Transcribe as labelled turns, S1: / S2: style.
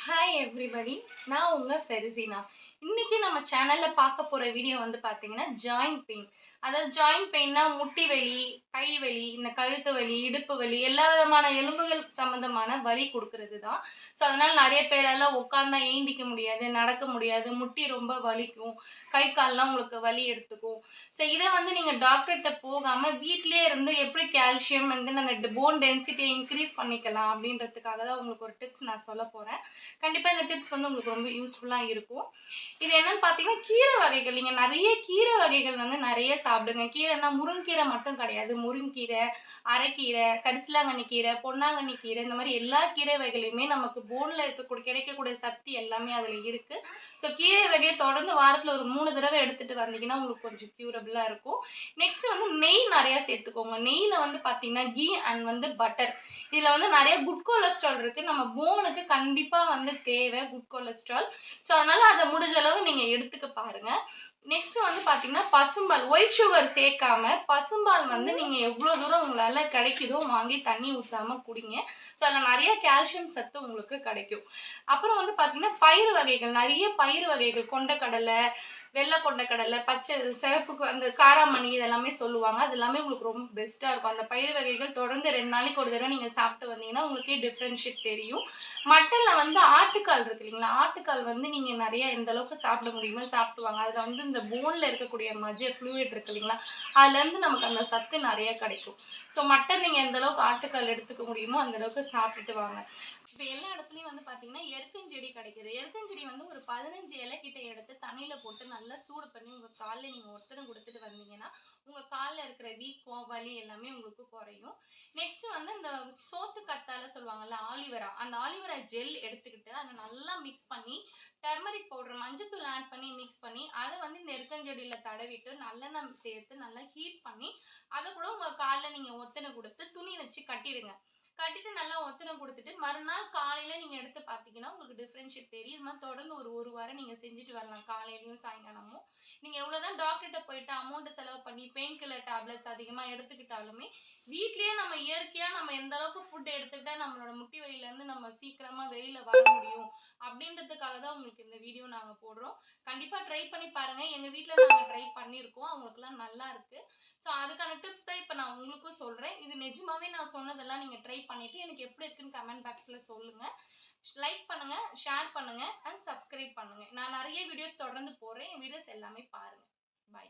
S1: Hi everybody, நான் உங்க ஃபெர்சினா. இன்னைக்கு நம்ம சேனல்ல பார்க்க போற வீடியோ வந்து பார்த்தீங்கன்னா ஜாயிண்ட் பெயின். அதாவது ஜாயிண்ட் பெயின்னா முட்டி வலி, கை வலி, இந்த கழுத்து வலி, இடுப்பு வலி, எல்லா விதமான எலும்புகள் சம்பந்தமான வலி கொடுக்கறது தான். ஸோ அதனால நிறைய பேரால உட்கார்ந்தா ஏந்திக்க முடியாது, நடக்க முடியாது, முட்டி ரொம்ப வலிக்கும், கை கால்லாம் உங்களுக்கு வலி எடுத்துக்கும். ஸோ இதை வந்து நீங்க டாக்டர்கிட்ட போகாம வீட்டிலேயே இருந்து எப்படி கால்சியம் வந்து நம்ம போன் டென்சிட்டியை இன்க்ரீஸ் பண்ணிக்கலாம் அப்படின்றதுக்காக தான் உங்களுக்கு ஒரு டிப்ஸ் நான் சொல்ல போறேன். கண்டிப்பா இந்த டிப்ஸ் வந்து உங்களுக்கு ரொம்ப யூஸ்ஃபுல்லா இருக்கும். இது என்னன்னு பார்த்தீங்கன்னா, கீரை வகைகள். நீங்க நெறைய கீரை வகைகள் வந்து நெறைய சாப்பிடுங்க. கீரைன்னா முருங்கீரை மட்டும் கிடையாது. முருங்கீரை, அரைக்கீரை, கரிசலாங்கண்ணி கீரை, பொன்னாங்கண்ணி கீரை இந்த மாரி எல்லா கீரை வகைகளுமே நமக்கு போன்ல கிடைக்கக்கூடிய சக்தி எல்லாமே அதுல இருக்கு. ஸோ கீரை வகைய தொடர்ந்து வாரத்துல ஒரு 3 தடவை எடுத்துட்டு வந்தீங்கன்னா, உங்களுக்கு கொஞ்சம் கியூரபிளா இருக்கும். நெக்ஸ்ட் வந்து நெய் நெறைய சேர்த்துக்கோங்க. நெய்ல வந்து பார்த்தீங்கன்னா, கீ அண்ட் வந்து பட்டர். இதுல வந்து நெறைய குட் கொலஸ்ட்ரால் இருக்கு. நம்ம போனுக்கு கண்டிப்பா வந்து தேவை குட் கொலஸ்ட்ரால். ஸோ அதனால அத முடிஞ்ச அளவு நீங்க எடுத்துக்க பாருங்க. நெக்ஸ்ட் வந்து பார்த்தீங்கன்னா, பசும்பால். ஒயிட் சுகர் சேர்க்காம பசும்பால் வந்து நீங்க எவ்வளோ தூரம் உங்களால கிடைக்குதோ வாங்கி தண்ணி ஊத்தாம குடிங்க. ஸோ அதுல நெறைய கால்சியம் சத்து உங்களுக்கு கிடைக்கும். அப்புறம் வந்து பார்த்தீங்கன்னா, பயிறு வகைகள். நெறைய பயிறு வகைகள். கொண்டைக்கடலை, வெள்ளை கொண்டைக்கடலை, பச்சை சிவப்பு அந்த காராமணி இதெல்லாமே சொல்லுவாங்க. அது எல்லாமே உங்களுக்கு ரொம்ப பெஸ்ட்டா இருக்கும். அந்த பயிறு வகைகள் தொடர்ந்து 2 நாளைக்கு ஒரு தடவை நீங்க சாப்பிட்டு வந்தீங்கன்னா, உங்களுக்கே டிஃபரன்ஷியேட் தெரியும். மட்டன்ல வந்து ஆட்டுக்கால் இருக்கு இல்லைங்களா? ஆட்டுக்கால் வந்து நீங்க நெறைய எந்த அளவுக்கு சாப்பிட முடியுமோ சாப்பிட்டு வாங்க. அதுல வந்து இந்த போன்ல இருக்கக்கூடிய ஃப்ளூயிட் இருக்கு இல்லைங்களா? அதுலேருந்து நமக்கு அந்த சத்து நெறைய கிடைக்கும். ஸோ மட்டன் நீங்க எந்த அளவுக்கு ஆட்டுக்கால் எடுத்துக்க முடியுமோ அந்த அளவுக்கு சாப்பிட்டுட்டு வாங்க. இப்ப எல்லா இடத்துலயும் வந்து பார்த்தீங்கன்னா, எருக்கஞ்செடி கிடைக்குது. எருக்கஞ்செடி வந்து ஒரு 15 இலை கிட்ட எடுத்து தண்ணீல போட்டு நல்லா சூடு பண்ணி உங்க கால்ல நீங்க ஒத்தடம் குடுத்துட்டு வந்தீங்கன்னா, உங்க கால்ல இருக்கிற வீக்கம், வலி எல்லாமே உங்களுக்கு குறையும். நெக்ஸ்ட் வந்து இந்த சோத்து கத்தாழை சொல்லுவாங்கல்ல, ஆலிவேரா. அந்த ஆலிவேரா ஜெல் எடுத்துக்கிட்டு அத நல்லா மிக்ஸ் பண்ணி, டர்மரிக் பவுடர் மஞ்சத்தூள் ஆட் பண்ணி மிக்ஸ் பண்ணி, அத வந்து இந்த எருக்கஞ்செடியில தடவிட்டு நல்லெண்ணெய் சேர்த்து நல்லா ஹீட் பண்ணி, அத கூட உங்க கால்ல நீங்க ஒத்தன குடுத்து துணி வச்சு கட்டிடுங்க. கட்டிட்டு நல்லா ஒத்தடம் குடுத்துட்டு, மறுநாள் காலையில நீங்க எடுத்து பார்த்தீங்கன்னா, உங்களுக்கு டிஃபரன்ஷியேட் தெரியும். இது மாரி தொடர்ந்து ஒரு 1 வாரம் நீங்க செஞ்சுட்டு வரலாம். காலையிலயும், சாயங்காலமும். நீங்க எவ்வளோதான் டாக்டர்ட்ட போயிட்டு அமௌண்ட் செலவு பண்ணி பெயின் கில்லர் டேப்லெட்ஸ் அதிகமா எடுத்துக்கிட்டாலுமே, வீட்லயே நம்ம இயற்கையா நம்ம எந்த அளவுக்கு ஃபுட் எடுத்துக்கிட்டா நம்மளோட முட்டி வலியிலேருந்து நம்ம சீக்கிரமா வெளியில வர முடியும், அப்படின்றதுக்காக தான் உங்களுக்கு இந்த வீடியோ நாங்க போடுறோம். கண்டிப்பா ட்ரை பண்ணி பாருங்க. எங்க வீட்ல நாங்க ட்ரை பண்ணியிருக்கோம். அவங்களுக்கெல்லாம் நல்லா இருக்கு. ஸோ அதுக்கான டிப்ஸ் தான் இப்ப நான் உங்களுக்கும் சொல்றேன். இது நிஜமாவே நான் சொன்னதெல்லாம் நீங்க ட்ரை பண்ணிட்டு எனக்கு எப்படி இருக்குன்னு கமெண்ட் பாக்ஸ்ல சொல்லுங்க. லைக் பண்ணுங்க, ஷேர் பண்ணுங்க அண்ட் சப்ஸ்கிரைப் பண்ணுங்க. நான் நெறைய வீடியோஸ் தொடர்ந்து போடுறேன். என் வீடியோஸ் எல்லாமே பாருங்க. பை.